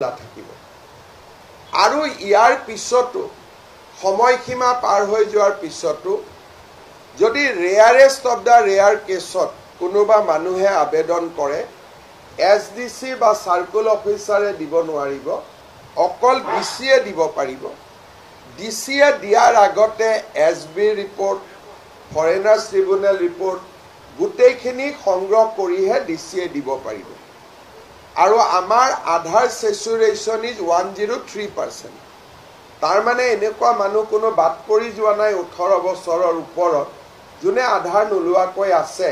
থাকিব আৰু ইয়াৰ পিছতো সময়সীমা পাৰ হৈ যোৱাৰ পিছতো যদি ৰেয়াৰেষ্ট অফ দা ৰেয়াৰ কেছত কোনোবা মানুহে আবেদন কৰে এছডিসি বা সাৰ্কুল অফিচাৰে দিব নোৱাৰিব অকল ডিসিয়ে দিব পাৰিব ডিসিয়ে দিয়াৰ আগতে S B report foreigners tribunal report গোটেইখিনি সংগ্ৰহ কৰিহে ডিসিয়ে দিব পাৰিব আৰু আমাৰ আধাৰ সেচুৰেশন ইজ 103%। তাৰ মানে এনেকুৱা মানুহ কোনো বাদ পৰি যোৱা নাই 18 বছৰৰ ওপৰত যোনে আধাৰ নোলোৱাকৈ আছে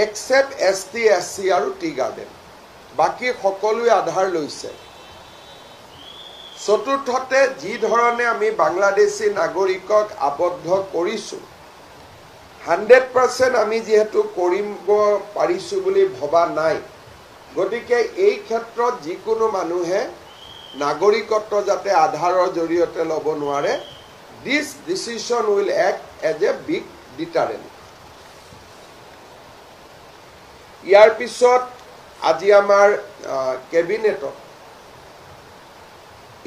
এক্সেপ্ট এছটি এছচি আৰু টি গাৰ্ডেন বাকি সকলোৱে আধাৰ লৈছে। চতুৰ্থতে যি ধৰণে আমি বাংলাদেশী নাগৰিকক আবদ্ধ কৰিছো 100% আমি যেহেতু কৰিব পাৰিছো বুলি ভবা নাই গতিকে এই ক্ষেত্ৰত যিকোনো মানুহে নাগৰিকত্ব যাতে আধাৰৰ জৰিয়তে ল'ব নোৱাৰে this decision will act as a big deterrent। ইয়াৰ পিছত আজি আমাৰ কেবিনেটত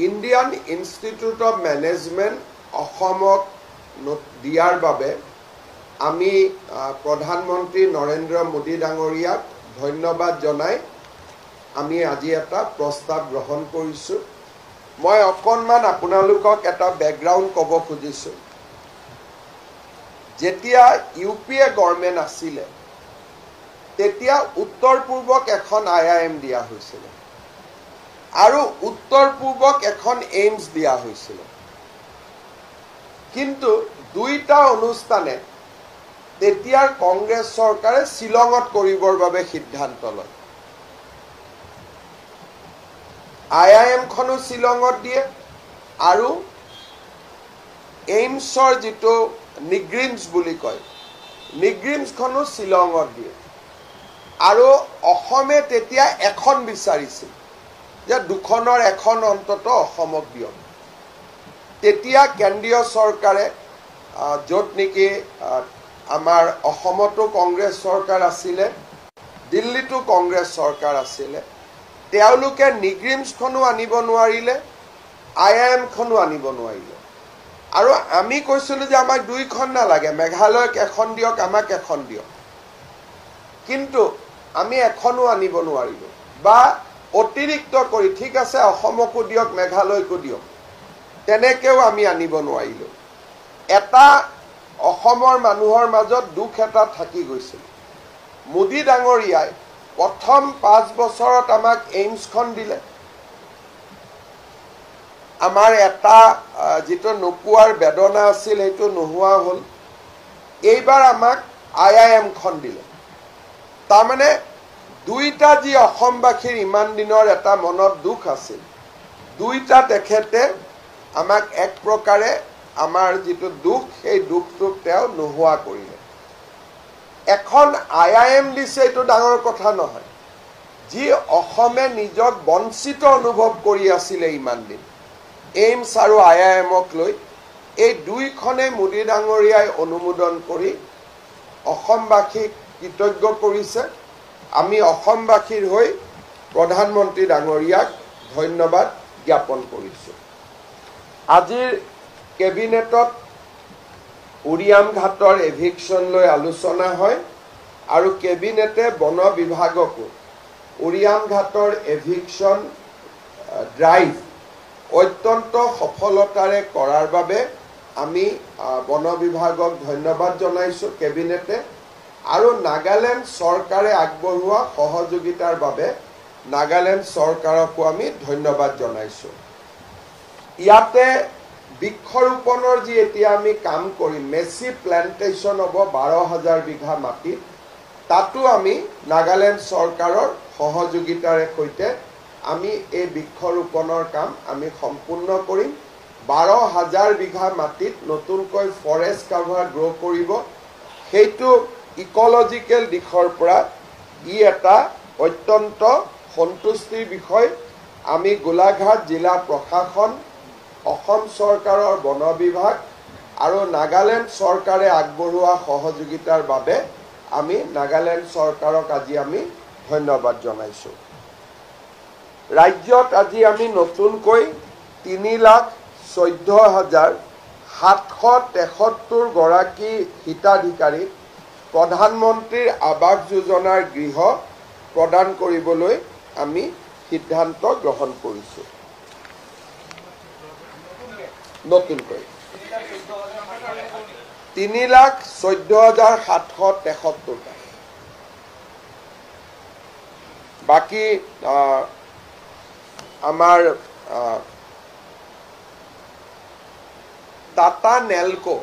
ইণ্ডিয়ান ইনষ্টিটিউট অফ মেনেজমেণ্ট অসমক দিয়াৰ বাবে আমি প্ৰধানমন্ত্ৰী নৰেন্দ্ৰ মোদী ডাঙৰীয়াক ধন্যবাদ জনাই আমি আজি এটা প্ৰস্তাৱ গ্ৰহণ কৰিছো। মই অকণমান আপোনালোকক এটা বেকগ্ৰাউণ্ড ক'ব খুজিছো। যেতিয়া ইউপিএ গভৰ্ণমেণ্ট আছিলে তেতিয়া উত্তৰ পূৰ্বক এখন আইআইএম দিয়া হৈছিল আৰু উত্তৰ পূৰ্বক এখন এইমছ দিয়া হৈছিল কিন্তু দুইটা অনুষ্ঠানে তেতিয়াৰ কংগ্ৰেছ চৰকাৰে শিলঙত কৰিবৰ বাবে সিদ্ধান্ত লয়। আইআইএম খনো শিলঙত দিয়ে আৰু এইমছৰ যেটো নিগ্ৰিমছ বুলি কয় নিগ্ৰিমছ খনো শিলঙত দিয়ে আৰু অসমে তেতিয়া এখন বিচাৰিছিল যে দুখনৰ এখন অন্তত অসমক দিয়ক। তেতিয়া কেন্দ্ৰীয় চৰকাৰে য'ত নেকি আমাৰ অসমতো কংগ্ৰেছ চৰকাৰ আছিলে দিল্লীতো কংগ্ৰেছ চৰকাৰ আছিলে তেওঁলোকে নিগ্ৰিমছখনো আনিব নোৱাৰিলে আইআইএম খনো আনিব নোৱাৰিলে আৰু আমি কৈছিলো যে আমাক দুইখন নালাগে মেঘালয়ক এখন দিয়ক আমাক এখন দিয়ক কিন্তু আমি এখনো আনিব নোৱাৰিলো বা অতিৰিক্ত কৰি ঠিক আছে অসমকো দিয়ক মেঘালয়কো দিয়ক তেনেকেও আমি আনিব নোৱাৰিলো। এটা অসমৰ মানুহৰ মাজত দুখ এটা থাকি গৈছিল মোদী ডাঙৰীয়াই প্ৰথম 5 বছৰত আমাক এইমছখন দিলে আমাৰ এটা যেটো নোপোৱাৰ বেদনা আছিল সেইটো নোহোৱা হ'ল এইবাৰ আমাক আইআইএমখন দিলে তাৰ মানে দুইটা যি অসমবাসীৰ ইমান দিনৰ এটা মনত দুখ আছিল দুইটা তেখেতে আমাক এক প্ৰকাৰে আমাৰ যেটো দুখ সেই দুখটোক তেওঁ নোহোৱা কৰিলে। এখন আইআইএম দিছে এইটো ডাঙৰ কথা নহয় যি অসমে নিজক বঞ্চিত অনুভৱ কৰি আছিল ইমান দিন এইমছ আৰু আইআইএমক লৈ এই দুইখনে মোদী ডাঙৰীয়াই অনুমোদন কৰি অসমবাসীক কৃতজ্ঞ কৰিছে। আমি অসমবাসীৰ হৈ প্ৰধানমন্ত্ৰী ডাঙৰীয়াক ধন্যবাদ জ্ঞাপন কৰিছো। আজিৰ কেবিনেটত উৰিয়াম ঘাটৰ এভিকশ্যন লৈ আলোচনা হয় আৰু কেবিনেটে বন বিভাগকো উৰিয়াম ঘাটৰ এভিকশ্যন ড্ৰাইভ অত্যন্ত সফলতাৰে কৰাৰ বাবে আমি বন বিভাগক ধন্যবাদ জনাইছো কেবিনেটে আৰু নাগালেণ্ড চৰকাৰে আগবঢ়োৱা সহযোগিতাৰ বাবে নাগালেণ্ড চৰকাৰকো আমি ধন্যবাদ জনাইছো। ইয়াতে বৃক্ষৰোপণৰ যি এতিয়া আমি কাম কৰিম মেচি প্লেণ্টেশ্যন হ'ব 12,000 বিঘা মাটিত তাতো আমি নাগালেণ্ড চৰকাৰৰ সহযোগিতাৰে সৈতে আমি এই বৃক্ষৰোপণৰ কাম আমি সম্পূৰ্ণ কৰিম। 12,000 বিঘা মাটিত নতুনকৈ ফৰেষ্ট কাভাৰ গ্ৰ' কৰিব সেইটো ইকলজিকেল দিশৰ পৰা ই এটা অত্যন্ত সন্তুষ্টিৰ বিষয়। আমি গোলাঘাট জিলা প্ৰশাসন অসম চৰকাৰৰ বন বিভাগ আৰু নাগালেণ্ড চৰকাৰে আগবঢ়োৱা সহযোগিতাৰ বাবে আমি নাগালেণ্ড চৰকাৰক আজি আমি ধন্যবাদ জনাইছো। ৰাজ্যত আজি আমি নতুনকৈ 3,14,773 গৰাকী হিতাধিকাৰী প্ৰধানমন্ত্ৰীৰ আৱাস যোজনাৰ গৃহ প্ৰদান কৰিবলৈ আমি সিদ্ধান্ত গ্ৰহণ কৰিছোঁ। নতুনকৈ 3,14,773 বাকি আমাৰ টাটা নেলকো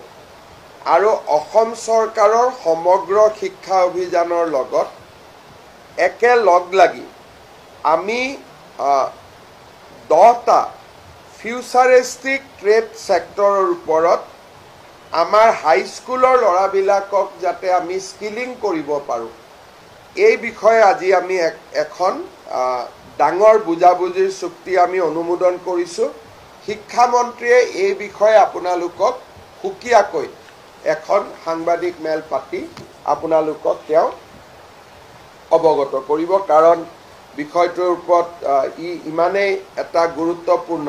আৰু অসম চৰকাৰৰ সমগ্ৰ শিক্ষা অভিযানৰ লগত একেলগ লাগি আমি 10টা ফিউচাৰিষ্টিক ট্ৰেড সেক্টৰৰ ওপৰত আমাৰ হাইস্কুলৰ ল'ৰাবিলাকক যাতে আমি স্কিলিং কৰিব পাৰোঁ এই বিষয়ে আজি আমি এখন ডাঙৰ বুজাবুজিৰ চুক্তি আমি অনুমোদন কৰিছোঁ। শিক্ষামন্ত্ৰীয়ে এই বিষয়ে আপোনালোকক সুকীয়াকৈ এখন সাংবাদিক মেল পাতি আপোনালোকক তেওঁ অৱগত কৰিব, কাৰণ বিষয়টোৰ ওপৰত ইমানেই এটা গুৰুত্বপূৰ্ণ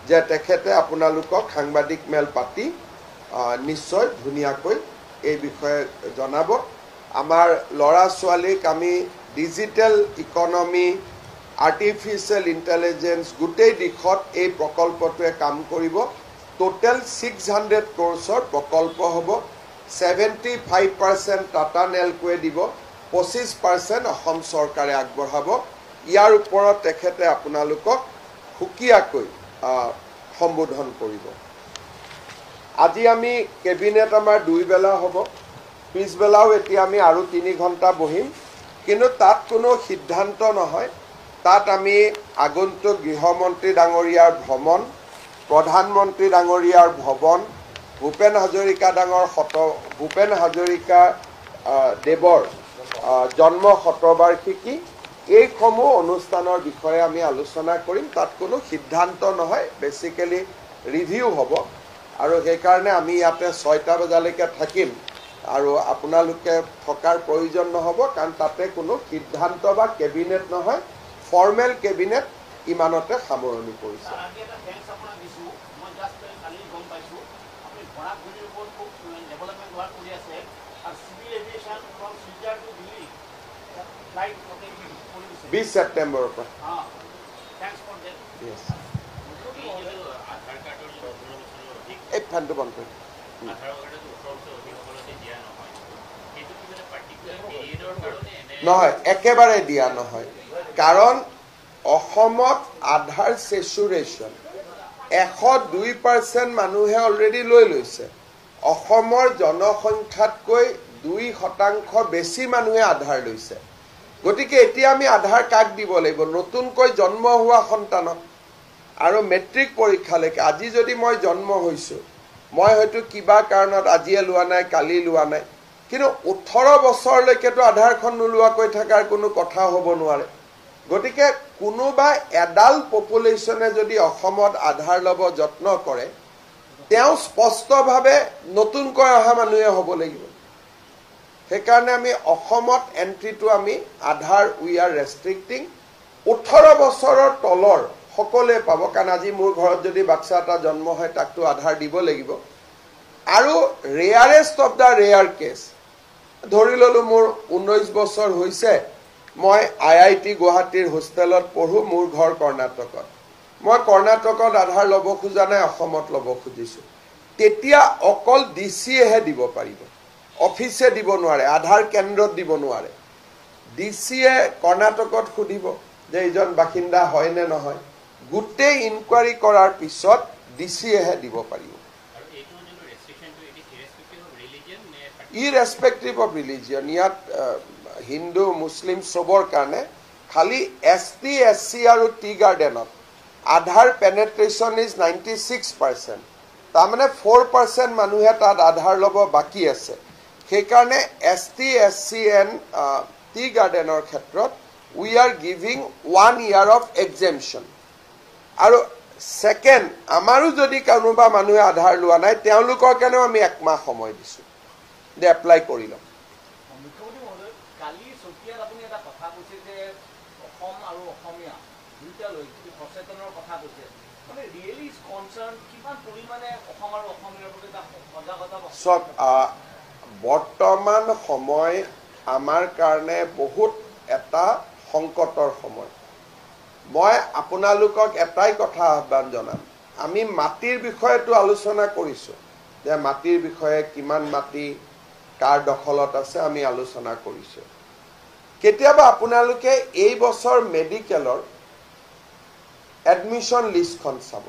যে তেখেতে আপোনালোকক সাংবাদিক মেল পাতি নিশ্চয় ধুনীয়াকৈ এই বিষয়ে জনাব। আমাৰ ল'ৰা ছোৱালীক আমি ডিজিটেল ইকনমি, আৰ্টিফিচিয়েল ইণ্টেলিজেন্স গোটেই দিশত এই প্ৰকল্পটোৱে কাম কৰিব। টোটেল 600 ক্ৰ'ৰ্ছৰ প্ৰকল্প হ'ব। 75% টাটা নেলকোৱে দিব, 25% অসম চৰকাৰে আগবঢ়াব। ইয়াৰ ওপৰত তেখেতে আপোনালোকক সুকীয়াকৈ সম্বোধন কৰিব। আজি আমি কেবিনেট আমাৰ 2 বেলা হ'ব, পিছবেলাও এতিয়া আমি আৰু 3 ঘণ্টা বহিম, কিন্তু তাত কোনো সিদ্ধান্ত নহয়। তাত আমি আগন্তুক গৃহমন্ত্ৰী ডাঙৰীয়াৰ ভ্ৰমণ, প্ৰধানমন্ত্ৰী ডাঙৰীয়াৰ ভৱন, ভূপেন হাজৰিকা দেৱৰ জন্ম শতবাৰ্ষিকী এইসমূহ অনুষ্ঠানৰ বিষয়ে আমি আলোচনা কৰিম। তাত কোনো সিদ্ধান্ত নহয়, বেচিকেলি ৰিভিউ হ'ব। আৰু সেইকাৰণে আমি ইয়াতে 6টা বজালৈকে থাকিম আৰু আপোনালোকে থকাৰ প্ৰয়োজন নহ'ব, কাৰণ তাতে কোনো সিদ্ধান্ত বা কেবিনেট নহয়, ফৰ্মেল কেবিনেট ইমানতে সামৰণি পৰিছে। Right, 20 ছেপ্টেম্বৰৰ পৰা। thanks for that. Yes. এই ফেনটো বন্ধ কৰি নহয়, একেবাৰে দিয়া নহয়, কাৰণ অসমত আধাৰ সেচুৰেশ্যন 102% মানুহে অলৰেডি লৈ লৈছে। অসমৰ জনসংখ্যাতকৈ 2% বেছি মানুহে আধাৰ লৈছে। গতিকে এতিয়া আমি আধাৰ কাৰ্ড দিব লাগিব নতুনকৈ জন্ম হোৱা সন্তানক। আৰু মেট্ৰিক পৰীক্ষালৈকে আজি যদি মই জন্ম হৈছোঁ, মই হয়তো কিবা কাৰণত আজিয়ে লোৱা নাই, কালি লোৱা নাই, কিন্তু 18 বছৰলৈকেতো আধাৰখন নোলোৱাকৈ থকাৰ কোনো কথা হ'ব নোৱাৰে। গতিকে কোনোবা এডাল্ট পপুলেশ্যনে যদি অসমত আধাৰ ল'ব যত্ন কৰে, তেওঁ স্পষ্টভাৱে নতুনকৈ অহা মানুহে হ'ব লাগিব। সেইকাৰণে আমি অসমত এন্ট্ৰিটো আমি আধাৰ উই আৰ ৰেষ্ট্ৰিক্টিং। 18 বছৰৰ তলৰ সকলোৱে পাব, কাৰণ আজি মোৰ ঘৰত যদি বাচ্চা এটা জন্ম হয় তাকতো আধাৰ দিব লাগিব। আৰু rarest of the rare case, ধৰি ল'লোঁ মোৰ 19 বছৰ হৈছে, মই IIT গুৱাহাটীৰ হোষ্টেলত পঢ়োঁ, মোৰ ঘৰ কৰ্ণাটকত, মই কৰ্ণাটকত আধাৰ ল'ব খোজা নাই, অসমত ল'ব খুজিছোঁ, তেতিয়া অকল DCয়েহে দিব পাৰিব, অফিচে দিব নোৱাৰে, আধাৰ কেন্দ্ৰত দিব নোৱাৰে। DCয়ে কৰ্ণাটকত সুধিব যে এইজন বাসিন্দা হয় নে নহয়, গোটেই ইনকুৱাৰী কৰাৰ পিছত DCয়েহে দিব পাৰিব। ইৰেস্পেক্টিভ অফ ৰিলিজিয়ন, ইয়াত হিন্দু মুছলিম চবৰ কাৰণে, খালি ST SC আৰু টি গাৰ্ডেনত আধাৰ পেনেট্ৰেশ্যন ইজ 96%, তাৰমানে 4% মানুহে তাত আধাৰ ল'ব বাকী আছে। সেইকাৰণে ST SC এণ্ড টি গাৰ্ডেনৰ ক্ষেত্ৰত we are giving 1 year of exemption. আৰু ছেকেণ্ড, আমাৰো যদি কোনোবা মানুহে আধাৰ লোৱা নাই, তেওঁলোকৰ কাৰণেও আমি 1 মাহ সময় দিছোঁ যে এপ্লাই কৰি ল'ম। মুখ্যমন্ত্ৰী মহোদয়, কালি চতিয়াত আপুনি এটা কথা কৈছে যে অসম আৰু অসমীয়া দুইটা লৈ সচেতনৰ কথা কৈছে মানে ৰিয়েলি ইজ কনসাৰ্ন কিমান পৰিমাণে অসম আৰু অসমীয়াৰ প্ৰতি এটা সজাগতা চক বৰ্তমান সময় আমাৰ কাৰণে বহুত এটা সংকটৰ সময় মই আপোনালোকক এটাই কথা আহ্বান জনাম আমি মাটিৰ বিষয়টো আলোচনা কৰিছো যে মাটিৰ বিষয়ে কিমান মাটি কাৰ দখলত আছে আমি আলোচনা কৰিছো কেতিয়াবা আপোনালোকে এই বছৰ মেডিকেলৰ এডমিশন লিষ্টখন চাব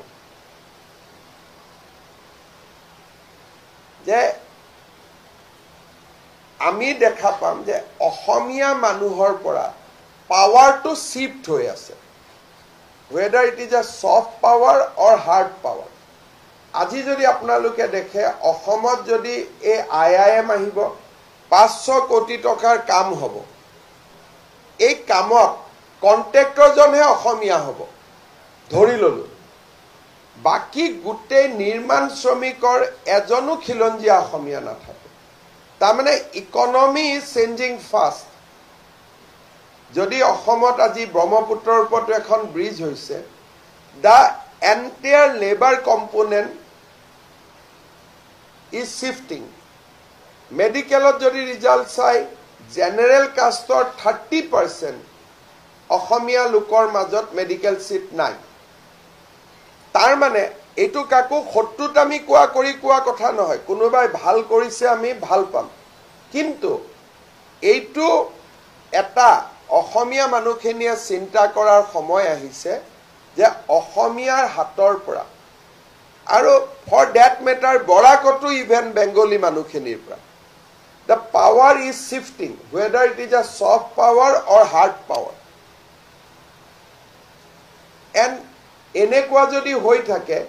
যে আমি দেখা পাম যে অসমীয়া মানুহৰ পৰা পাৱাৰটো শিফট হৈ আছে whether it is a soft power or hard power আজি যদি আপোনালোকে দেখে অসমত যদি এই IIM আহিব 500 কোটি টকাৰ কাম হ'ব এই কামত কন্ট্ৰাক্টৰ জনহে অসমীয়া হ'ব ধৰি ললো বাকি গোটেই নিৰ্মাণ শ্ৰমিকৰ এজনো খিলঞ্জিয়া অসমীয়া নাথাকে তাৰমানে ইকনমি ইজ চেঞ্জিং ফাষ্ট যদি অসমত আজি ব্ৰহ্মপুত্ৰৰ ওপৰত এখন ব্ৰিজ হৈছে the entire labour component is shifting মেডিকেলত যদি ৰিজাল্ট চাই জেনাৰেল কাষ্টৰ 30% অসমীয়া লোকৰ মাজত মেডিকেল সিট নাই তাৰ মানে এটো কাকো শত্ৰুত আমি কোৱা কথা নহয় কোনোবাই ভাল কৰিছে আমি ভাল পাম কিন্তু এইটো এটা অসমীয়া মানুহখিনিয়ে চিন্তা কৰাৰ সময় আহিছে যে অসমীয়াৰ হাতৰ পৰা আৰু ফৰ দ্যাট মেটাৰ বৰাকটো ইভেন বেংগলী মানুহখিনিৰ পৰা the power is shifting whether it is a soft power or hard power and এনেকুৱা যদি হৈ থাকে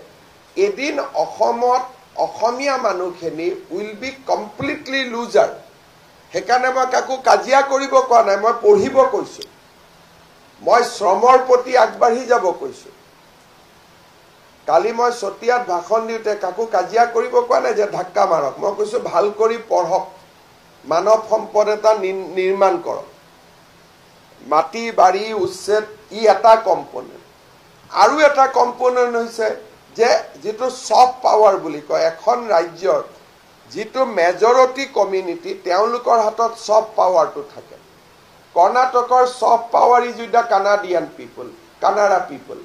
এদিন অসমত অসমীয়া মানুহখিনি will be completely loser হেকানে মই কাকো কাজিয়া কৰিব কোৱা নাই মই পঢ়িব কৈছো মই শ্ৰমৰ প্ৰতি আগবাঢ়ি যাব কৈছো কালি মই সতিয়াত ভাষণ দিওতে কাকো কাজিয়া কৰিব কোৱা নাই যে ধাক্কা মাৰক মই কৈছো ভাল কৰি পঢ়ক মানৱ সম্পদ এটা নিৰ্মাণ কৰক মাটি বাৰী উচ্ছেদ ই এটা কম্পোনেন্ট আৰু এটা কম্পোনেন্ট হৈছে যে যেটো সফট পাৱাৰ বুলি কয় এখন ৰাজ্যৰ যেটো মেজৰিটি কমিউনিটি তেওঁলোকৰ হাতত সফট পাৱাৰটো থাকে কৰ্ণাটকৰ soft power is with the Canadian people Kannada people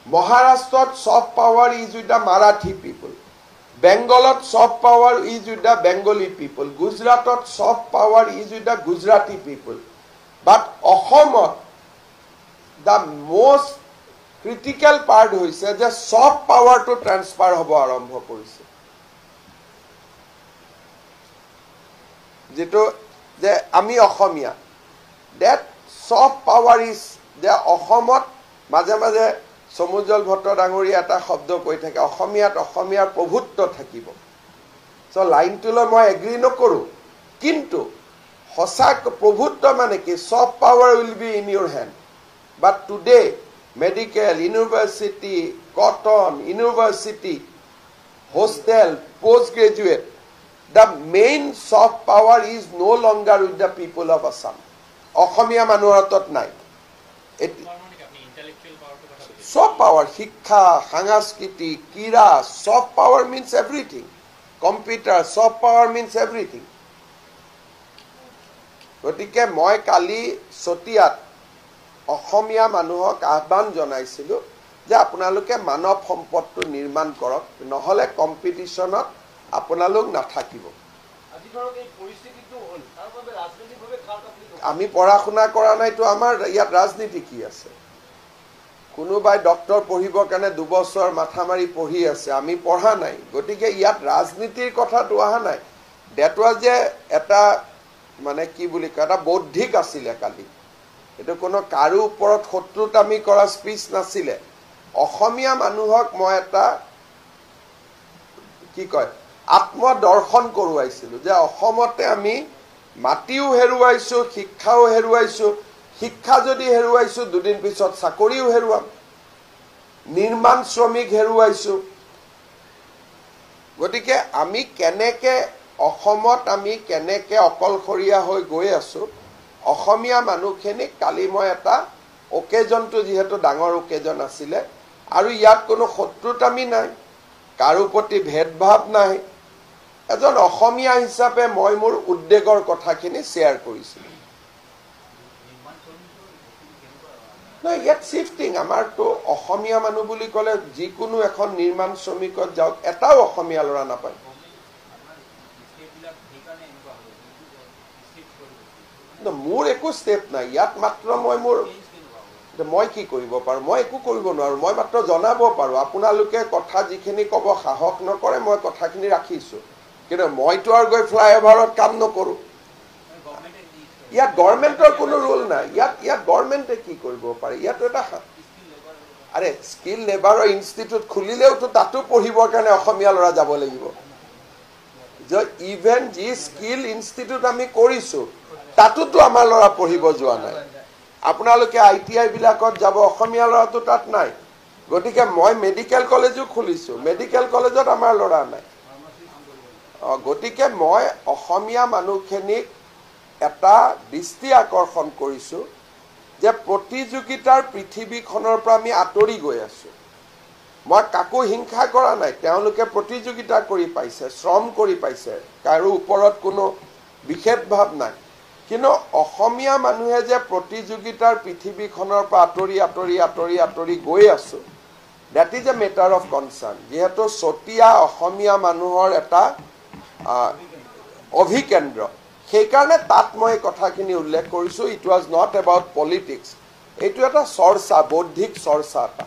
মহাৰাষ্ট্ৰত soft power is with the Marathi people বেংগলত soft power is with the Bengali people গুজৰাটত soft power is with the Gujarati people but অসমত দা মোষ্ট ক্ৰিটিক্যাল পাৰ্ট হৈছে যে soft পাৱাৰটো transfer হ'ব আৰম্ভ কৰিছে যেটো যে আমি অসমীয়া দ্যাট সফট পাৱাৰ ইজ যে অসমত মাজে মাজে সমুজল ভট্ট ডাঙৰীয়া এটা শব্দ কৈ থাকে অসমীয়াত অসমীয়াৰ প্ৰভুত্ব থাকিব সো লাইনটোলৈ মই এগ্ৰি নকৰো কিন্তু হসা প্ৰভুত্ব মানে কি soft power will be in Euro hand but today medical university cotton university hostel postgraduate the main soft power is no longer with the people of Assam অসমীয়া মানুহৰ হাতত নাই soft power শিক্ষা সাংস্কৃতিক ক্ৰীড়া soft power means everything computer soft power means everything গতিকে মই কালি সতিয়াত অসমীয়া মানুহক আহ্বান জনাইছিলো যে আপোনালোকে মানৱ সম্পদটো নিৰ্মাণ কৰক নহলে কম্পিটিশনত আপোনালোক নাথাকিব আজি ধৰক এই পৰিস্থিতিটো হল তাৰ বাবে ৰাজনৈতিকভাৱে কাক আপুনি আমি পঢ়া শুনা কৰা নাইতো আমাৰ ইয়াত ৰাজনীতি কি আছে কোনোবাই ডক্টৰ পঢ়িবৰ কাৰণে 2 বছৰ মাথা মাৰি পঢ়ি আছে আমি পঢ়া নাই গতিকে ইয়াত ৰাজনীতিৰ কথাটো অহা নাই ডেটৱা যে এটা মানে কি বুলি কয় এটা বৌদ্ধিক আছিল কালি এটো কোনো কাৰো ওপৰত শত্ৰুতামি কৰা স্পিচ নাছিলে অসমীয়া মানুহক মই এটা কি কয় আত্মদৰ্শন কৰোৱাইছিল যে অসমতে আমি মাটিও হেৰুৱাইছো শিক্ষাও হেৰুৱাইছো শিক্ষা যদি হেৰুৱাইছো দুদিন পিছত চাকৰিও হেৰুৱাম নিৰ্মাণ শ্ৰমিক হেৰুৱাইছো গতিকে আমি কেনেকে অসমত আমি কেনেকে অকলখৰীয়া হৈ গৈ আছো অসমীয়া মানুহখিনি কালি মই এটা অকেজনটো যিহেতু ডাঙৰ অকেজন আছিলে আৰু ইয়াত কোনো শত্ৰুতামি নাই, কাৰো প্ৰতি ভেদভাৱ নাই। এজন অসমীয়া হিচাপে মই মোৰ উদ্বেগৰ কথাখিনি শ্বেয়াৰ কৰিছিলোঁ। নহয়, ইয়াত চিফটিং আমাৰতো অসমীয়া মানুহ বুলি ক'লে যিকোনো এখন নিৰ্মাণ শ্ৰমিকত যাওক এটাও অসমীয়া ল'ৰা নাপায়। মোৰ একো ষ্টেপ নাই ইয়াত, মাত্ৰ মই কি কৰিব পাৰোঁ? মই একো কৰিব নোৱাৰোঁ, মই মাত্ৰ জনাব পাৰোঁ। আপোনালোকে কথা যিখিনি ক'ব সাহস নকৰে, মই কথাখিনি ৰাখিছোঁ, কিন্তু মইতো আৰু গৈ ফ্লাইঅভাৰত কাম নকৰোঁ। ইয়াত গভৰ্ণমেণ্টৰ কোনো ৰোল নাই। ইয়াত গভৰ্ণমেণ্টে কি কৰিব পাৰে? ইয়াতো এটা আৰে স্কিল লেবাৰৰ ইনষ্টিটিউট খুলিলেওতো তাতো পঢ়িবৰ কাৰণে অসমীয়া ল'ৰা যাব লাগিব। যে ইভেন যি স্কিল ইনষ্টিটিউট আমি কৰিছোঁ তাতোতো আমাৰ ল'ৰা পঢ়িব যোৱা নাই। আপোনালোকে ITI বিলাকত যাব, অসমীয়া ল'ৰাটো তাত নাই। গতিকে মই মেডিকেল কলেজো খুলিছোঁ, মেডিকেল কলেজত আমাৰ ল'ৰা নাই। গতিকে মই অসমীয়া মানুহখিনিক এটা দৃষ্টি আকৰ্ষণ কৰিছোঁ যে প্ৰতিযোগিতাৰ পৃথিৱীখনৰ পৰা আমি আঁতৰি গৈ আছোঁ। মই কাকো হিংসা কৰা নাই, তেওঁলোকে প্ৰতিযোগিতা কৰি পাইছে, শ্ৰম কৰি পাইছে, কাৰো ওপৰত কোনো বিশেষ ভাৱ নাই। কিন্তু অসমীয়া মানুহে যে প্ৰতিযোগিতাৰ পৃথিৱীখনৰ পৰা আঁতৰি আঁতৰি আঁতৰি আঁতৰি গৈ আছোঁ, that is a matter of concern. যিহেতু চতিয়া অসমীয়া মানুহৰ এটা অভিকেন্দ্ৰ, সেইকাৰণে তাত মই কথাখিনি উল্লেখ কৰিছোঁ। It was not about politics, এইটো এটা চৰ্চা, বৌদ্ধিক চৰ্চা এটা।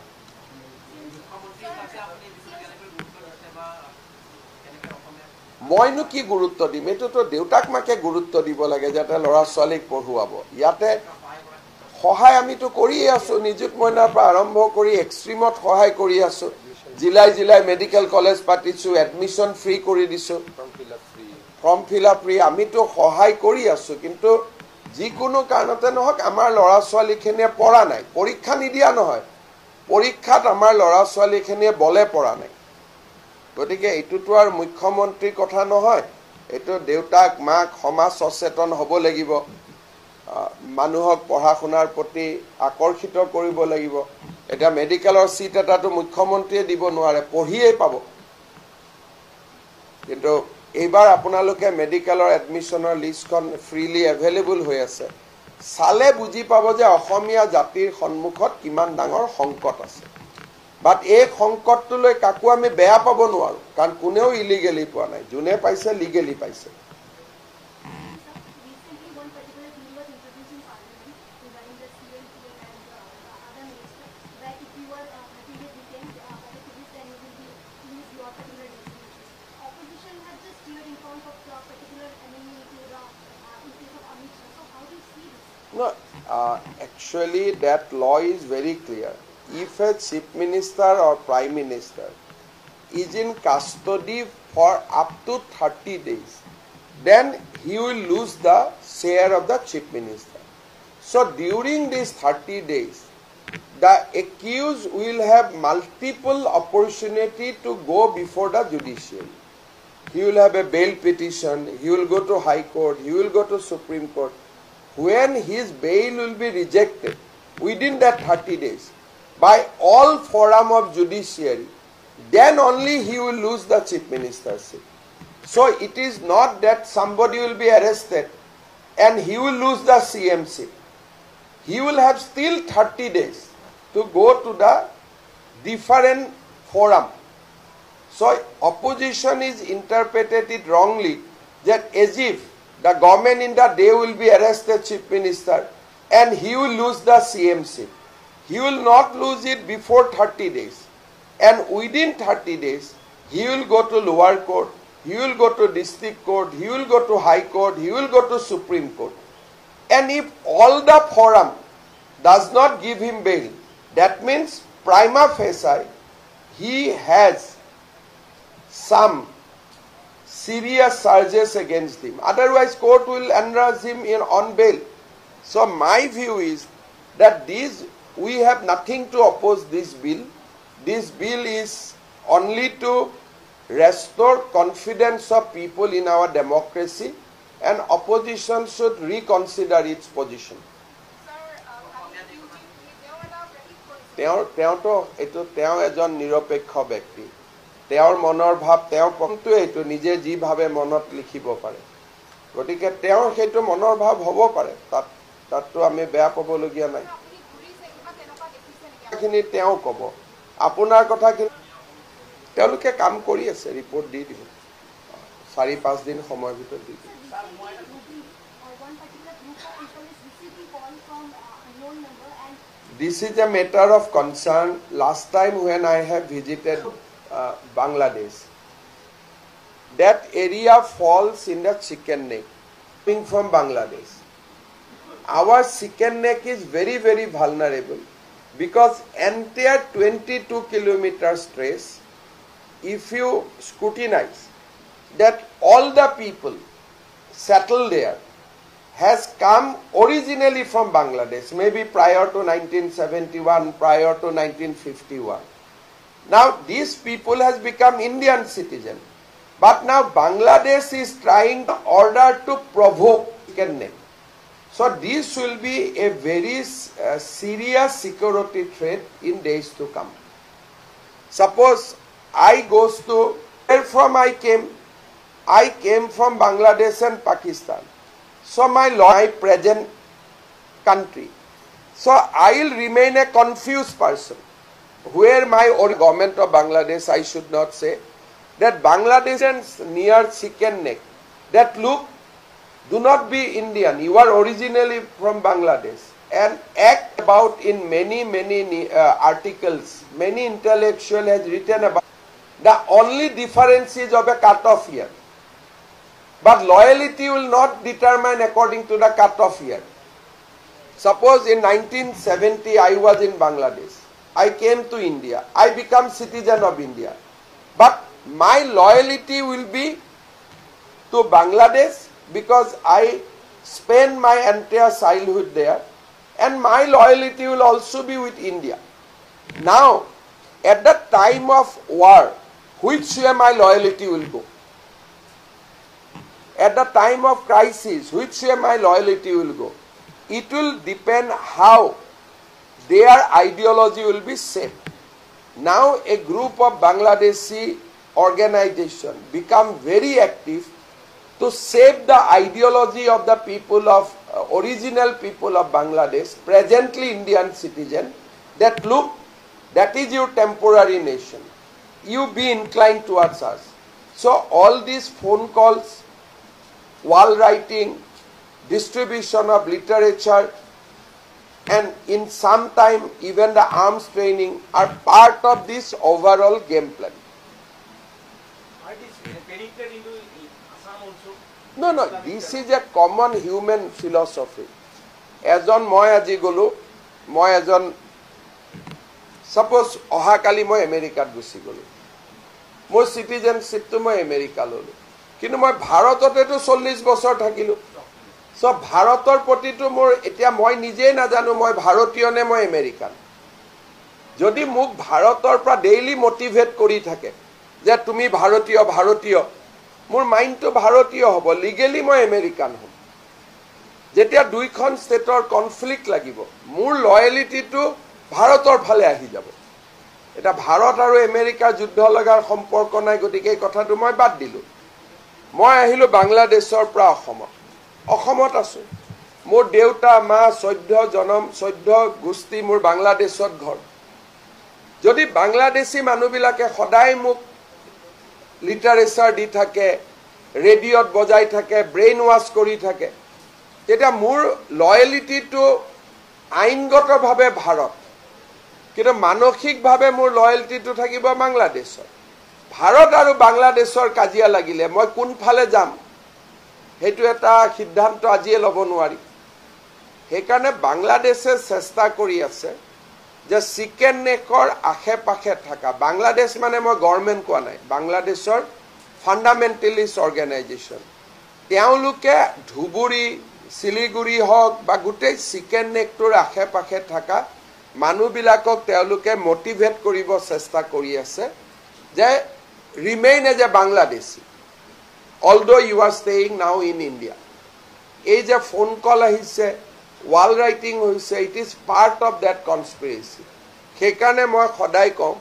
মইনো কি গুৰুত্ব দিম? এইটোতো দেউতাক মাকে গুৰুত্ব দিব লাগে যাতে ল'ৰা ছোৱালীক পঢ়ুৱাব। ইয়াতে সহায় আমিতো কৰিয়ে আছোঁ, নিযুত মইনাৰ পৰা আৰম্ভ কৰি এক্সট্ৰিমত সহায় কৰি আছোঁ। জিলাই জিলাই মেডিকেল কলেজ পাতিছোঁ, এডমিশ্যন ফ্ৰী কৰি দিছোঁ, ফৰ্ম ফিল আপ ফ্ৰী, আমিতো সহায় কৰি আছোঁ। কিন্তু যিকোনো কাৰণতে নহওক আমাৰ ল'ৰা ছোৱালীখিনিয়ে পঢ়া নাই। পৰীক্ষা নিদিয়া নহয়, পৰীক্ষাত আমাৰ ল'ৰা ছোৱালীখিনিয়ে বলে পৰা নাই। গতিকে এইটোতো আৰু মুখ্যমন্ত্ৰীৰ কথা নহয়, এইটো দেউতাক মাক সমাজ সচেতন হ'ব লাগিব, মানুহক পঢ়া শুনাৰ প্ৰতি আকৰ্ষিত কৰিব লাগিব। এতিয়া মেডিকেলৰ চিট এটাতো মুখ্যমন্ত্ৰীয়ে দিব নোৱাৰে, পঢ়িয়েই পাব। কিন্তু এইবাৰ আপোনালোকে মেডিকেলৰ এডমিশ্যনৰ লিষ্টখন ফ্ৰীলি এভেইলেবল হৈ আছে, চালে বুজি পাব যে অসমীয়া জাতিৰ সন্মুখত কিমান ডাঙৰ সংকট আছে। বাট এই সংকটটোলৈ কাকো আমি বেয়া পাব নোৱাৰোঁ, কাৰণ কোনেও ইলিগেলি পোৱা নাই, যোনে পাইছে লিগেলি পাইছে। No, actually that law is very clear. If a chief minister or prime minister is in custody for up to 30 days, then he will lose the share of the chief minister. So during these 30 days, the accused will have multiple opportunity to go before the judiciary. He will have a bail petition, he will go to High Court, he will go to Supreme Court. When his bail will be rejected within that 30 days by all forum of judiciary, then only he will lose the chief ministership. So it is not that somebody will be arrested and he will lose the CMC. He will have still 30 days to go to the different forum. So opposition is interpreted it wrongly, that as if the government in the day will be arrested chief minister and he will lose the CMC. He will not lose it before 30 days. And within 30 days, he will go to lower court, he will go to district court, he will go to high court, he will go to Supreme Court. And if all the forum does not give him bail, that means prima facie he has some serious charges against him. Otherwise, court will enlarge him on bail. So my view is that we have nothing to oppose this bill. This bill is only to restore confidence of people in our democracy, and opposition should reconsider its position. Sir, have you তেওঁতো এইটো তেওঁ এজন নিৰপেক্ষ ব্যক্তি তেওঁৰ মনৰ ভাৱ তেওঁ পংটো এইটো নিজে যি ভাবে মনত লিখিব পাৰে গতিকে তেওঁৰ সেইটো মনৰ ভাৱ হ'ব পাৰে তাততো আমি বেয়া পাবলগীয়া নাই খিনি তেওঁ ক'ব আপোনাৰ কথা তেওঁলোকে কাম কৰি আছে ৰিপৰ্ট দি দিব 4-5 দিন সময়ৰ ভিতৰত দি দিব This is a matter of concern. Last time when I have visited Bangladesh, that area falls in the chicken neck coming from Bangladesh. Our chicken neck is very, very vulnerable because entire 22 kilometer stretch, if you scrutinize that all the people settled there has come originally from Bangladesh, maybe prior to 1971, prior to 1951. Now these people has become Indian citizen, but now Bangladesh is trying in order to provoke chicken neck. So this will be a very serious security threat in days to come. Suppose I goes to where from I came from Bangladesh and Pakistan. So my present country. So I will remain a confused person. Where my government of Bangladesh, I should not say, that Bangladeshans near chicken neck, that look, do not be Indian. You are originally from Bangladesh. And act about in many articles, many intellectuals has written about. The only difference is of a cut-off year. But loyalty will not determine according to the cut-off year. Suppose in 1970 I was in Bangladesh. I came to India. I become citizen of India. But my loyalty will be to Bangladesh because I spent my entire childhood there. And my loyalty will also be with India. Now, at the time of war, which way my loyalty will go? At the time of crisis, which way my loyalty will go? It will depend how their ideology will be shaped. Now a group of Bangladeshi organization become very active to shape the ideology of the people of original people of Bangladesh, presently Indian citizen, that look, that is your temporary nation. You be inclined towards us. So all these phone calls, wall writing, distribution of literature, and in some time even the arms training are part of this overall game plan. Are these penetrated into Assam also? No, this is a common human philosophy. Ejon moi aji golu, moi ejon suppose ohakali moi America gusi golu. Moi citizenship to moi America lolu. কিন্তু মই ভাৰততেটো 40 বছৰ থাকিলো সব ভাৰতৰ প্ৰতিটো মোৰ এতিয়া মই নিজে নাজানো মই ভাৰতীয় নে মই আমেৰিকান যদি মোক ভাৰতৰ পৰা ডেইলি মোটিভেট কৰি থাকে যে তুমি ভাৰতীয় মোৰ মাইন্ডটো ভাৰতীয় হ'ব লিগেলি মই আমেৰিকান হ'ম যেতিয়া দুইখন ষ্টেটৰ কনফ্লিক্ট লাগিব মোৰ লয়ালিটিটো ভাৰতৰ ফালে আহি যাব এটা ভাৰত আৰু আমেৰিকাৰ যুদ্ধ লগাৰ সম্পৰ্ক নাই গতিকে এই কথাটো মই বাদ দিলো মই আহিলো বাংলাদেশৰ পৰা অসমত আছো মোৰ দেউতা মা 14 গোষ্ঠী মোৰ বাংলাদেশত ঘৰ যদি বাংলাদেশী মানুহবিলাকে সদায় মোক লিটাৰেচাৰ দি থাকে ৰেডিঅ'ত বজাই থাকে ব্ৰেইন ওয়াশ কৰি থাকে তেতিয়া মোৰ লয়ালিটিটো আইনগতভাৱে ভাৰত কিন্তু মানসিকভাৱে মোৰ লয়ালিটিটো থাকিব বাংলাদেশত ভাৰত আৰু বাংলাদেশৰ কাজিয়া লাগিলে মই কোনফালে যাম হেতু এটা সিদ্ধান্ত আজিয়ে লব নোৱাৰি হেকাৰণে বাংলাদেশে চেষ্টা কৰি আছে যে চিকেন নেকৰ আখে-পাখে থাকা বাংলাদেশ মানে মই গভৰ্ণমেণ্ট কোৱা নাই বাংলাদেশৰ ফান্ডামেন্টালিষ্ট অৰ্গানাইজেশ্যন তেওঁলোকে ধুবুৰী শিলিগুৰি হওক বা গোটেই চিকেন নেকটোৰ আখে-পাখে থাকা মানুহবিলাকক তেওঁলোকে মোটিভেট কৰিব চেষ্টা কৰি আছে যে remain as a Bangladeshi although you are staying now in India এই যে ফোন কল আহিছে wall writing হৈছে it is part of that conspiracy সেইকাৰণে মই সদায় কওঁ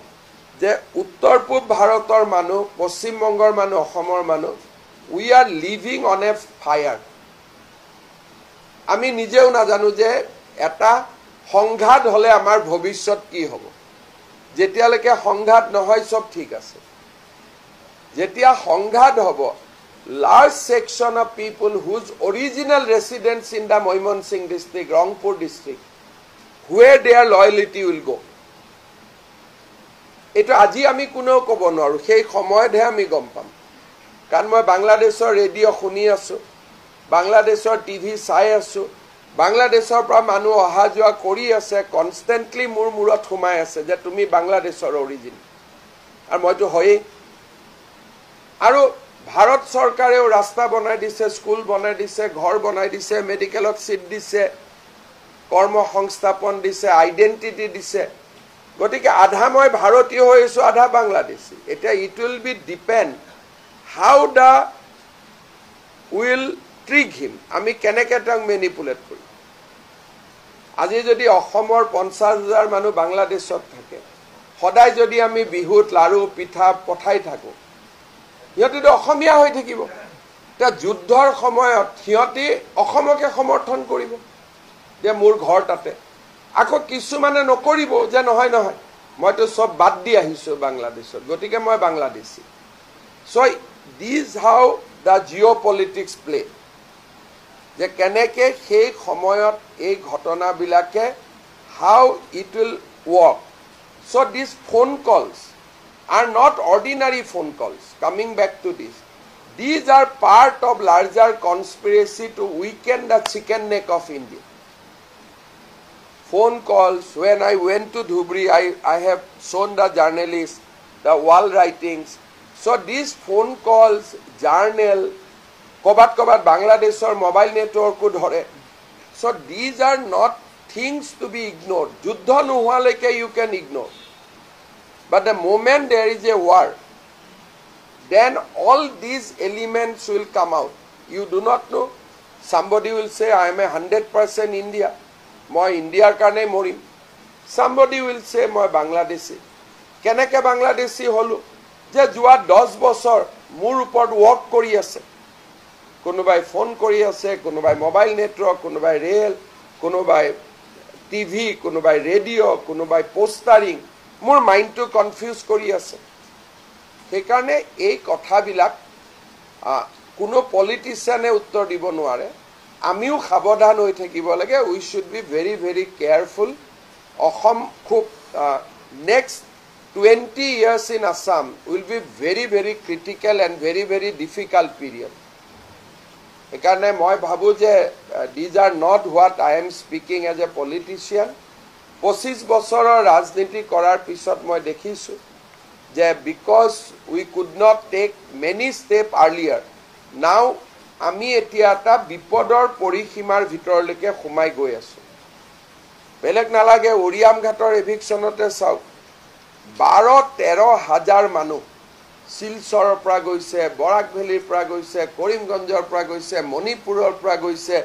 যে উত্তৰ পূব ভাৰতৰ মানুহ, পশ্চিমবংগৰ মানুহ, অসমৰ মানুহ, we are living on a fire. আমি নিজেও নাজানো যে এটা সংঘাত হলে আমাৰ ভৱিষ্যত কি হ'ব। যেতিয়ালৈকে সংঘাত নহয় চব ঠিক আছে। যেতিয়া সংঘাত হ'ব, large section of people whose original residence in the Moimansingh district, Rangpur district, where their loyalty will go. Eto aji ami kuneo kobo noaru, সেই সময়তহে আমি গম পাম। কাৰণ মই বাংলাদেশৰ ৰেডিঅ' শুনি আছো, বাংলাদেশৰ টিভি চাই আছো, বাংলাদেশৰ পৰা মানুহ অহা যোৱা কৰি আছে, কনষ্টেণ্টলি মোৰ মূৰত সোমাই আছে যে তুমি বাংলাদেশৰ অৰিজিন। আৰু মইতো হয়েই। আৰু ভাৰত চৰকাৰেও ৰাস্তা বনাই দিছে, স্কুল বনাই দিছে, ঘৰ বনাই দিছে, মেডিকেলত চিট দিছে, কৰ্ম সংস্থাপন দিছে, আইডেণ্টিটি দিছে। গতিকে আধা মই ভাৰতীয় হৈ আছো, আধা বাংলাদেশী। এতিয়া it will be depend how the will trick him, আমি কেনেকৈ তেওঁক মেনিপুলেট কৰিম। আজি যদি অসমৰ 50,000 মানুহ বাংলাদেশত থাকে, সদায় যদি আমি বিহুত লাড়ু পিঠা পঠাই থাকোঁ, সিহঁতিতো অসমীয়া হৈ থাকিব। এতিয়া যুদ্ধৰ সময়ত সিহঁতি অসমকে সমৰ্থন কৰিব যে মোৰ ঘৰ তাতে। আকৌ কিছুমানে নকৰিব যে নহয় নহয়, মইতো চব বাদ দি আহিছোঁ বাংলাদেশত, গতিকে মই বাংলাদেশী। So' this how the geopolitics play, যে কেনেকৈ সেই সময়ত এই ঘটনাবিলাকে how it will work. So' this phone calls are not ordinary phone calls. Coming back to this, these are part of larger conspiracy to weaken the chicken neck of India. Phone calls, when I went to Dhubri, I have shown the journalists, the wall writings. So these phone calls, journal, kobat Bangladeshor mobile network ko dhore. So these are not things to be ignored. Juddha nuhaleke you can ignore. But the moment there is a war, then all these elements will come out. You do not know. Somebody will say, I am 100% India. Moi India karne morim. Somebody will say, moi Bangladeshi. Keneke Bangladeshi holu? Je jua 10 বছৰ মোৰ ওপৰত work কৰি আছে। কোনোবাই phone কৰি আছে, কোনোবাই mobile network, কোনোবাই ৰেল, কোনোবাই টিভি, কোনোবাই ৰেডিঅ', কোনোবাই পোষ্টাৰিং, মোৰ মাইণ্ডটো কনফিউজ কৰি আছে। সেইকাৰণে এই কথাবিলাক কোনো পলিটিচিয়ানে উত্তৰ দিব নোৱাৰে। আমিও সাৱধান হৈ থাকিব লাগে। We should be very very careful. অসম খুব next 20 years in Assam will be very very critical and very very difficult period. সেইকাৰণে মই ভাবোঁ যে these are not what I am speaking as a politician. 25 বছৰৰ ৰাজনীতি কৰাৰ পিছত মই দেখিছোঁ যে because we could not take many steps earlier, now আমি এতিয়া এটা বিপদৰ পৰিসীমাৰ ভিতৰলৈকে সোমাই গৈ আছোঁ। বেলেগ নালাগে, উৰিয়াম ঘাটৰ এভিকশ্যনতে চাওক, 12-13 হাজাৰ মানুহ শিলচৰৰ পৰা গৈছে, বৰাক ভেলীৰ পৰা গৈছে, কৰিমগঞ্জৰ পৰা গৈছে, মণিপুৰৰ পৰা গৈছে,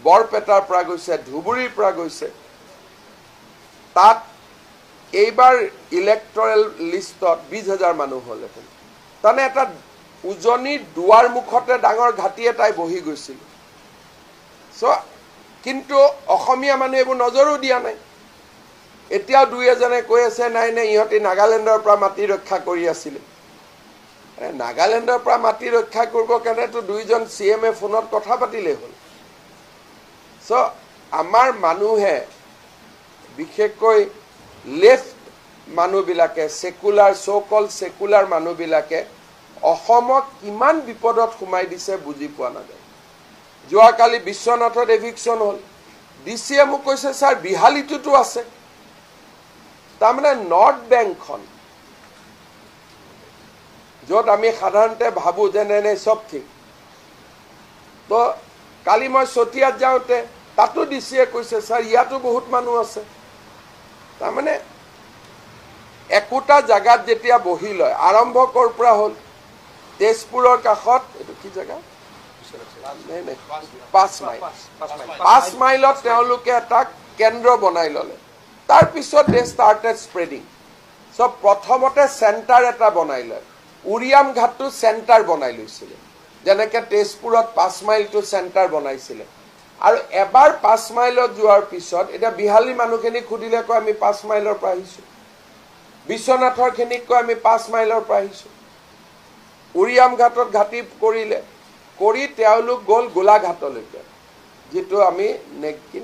বৰপেটাৰ পৰা গৈছে, ধুবুৰীৰ পৰা গৈছে। তাত এইবাৰ ইলেক্টৰেল লিষ্টত 20,000 মানুহ হ'ল। তাৰমানে এটা উজনিৰ দুৱাৰ মুখতে ডাঙৰ ঘাটি এটাই বহি গৈছিল। চ' কিন্তু অসমীয়া মানুহে এইবোৰ নজৰো দিয়া নাই। এতিয়াও দুই এজনে কৈ আছে নাই নাই ইহঁতে নাগালেণ্ডৰ পৰা মাটি ৰক্ষা কৰি আছিলে। নাগালেণ্ডৰ পৰা মাটি ৰক্ষা কৰিব কাৰণেতো 2জন CMA ফোনত কথা পাতিলেই হ'ল। চ' আমাৰ মানুহে বিশেষকৈ লেফ্ট মানুহবিলাকে, সেকুলাৰ চ' কল সেকুলাৰ মানুহবিলাকে অসমক কিমান বিপদত সোমাই দিছে বুজি পোৱা নাযায়। যোৱাকালি বিশ্বনাথত এভিকশ্যন হ'ল। DCয়ে মোক কৈছে ছাৰ বিহালীটোতো আছে। তাৰমানে নৰ্থ বেংকখন য'ত আমি সাধাৰণতে ভাবোঁ যে নাই নাই চব ঠিক, তো কালি মই চতিয়াত যাওঁতে তাতো DCয়ে কৈছে ছাৰ ইয়াতো বহুত মানুহ আছে। তাৰমানে একোটা জাগাত যেতিয়া বহি লয়, আৰম্ভ ক'ৰ পৰা হ'ল, তেজপুৰৰ কাষত, এইটো কি জেগা, 5 মাইল, 5 মাইলত তেওঁলোকে এটা কেন্দ্ৰ বনাই ল'লে। তাৰ পিছত দে ষ্টাৰ্টেড স্প্ৰেডিং সব প্ৰথমতে চেণ্টাৰ এটা বনাই লয় উৰিয়াম ঘাটটো চেণ্টাৰ বনাই লৈছিলে যেনেকৈ তেজপুৰত 5 মাইলটো চেণ্টাৰ বনাইছিলে আৰু এবাৰ 5 মাইলত যোৱাৰ পিছত এটা বিহালী মানুহখিনি খুদিলে কয় আমি 5 মাইলৰ পৰা আহিছো বিশ্বনাথৰ খিনিক কয় আমি 5 মাইলৰ পৰা আহিছো উৰিয়াম ঘাটত ঘাটি কৰিলে কৰি তেওঁলোক গ'ল গোলাঘাটলৈকে যেটো আমি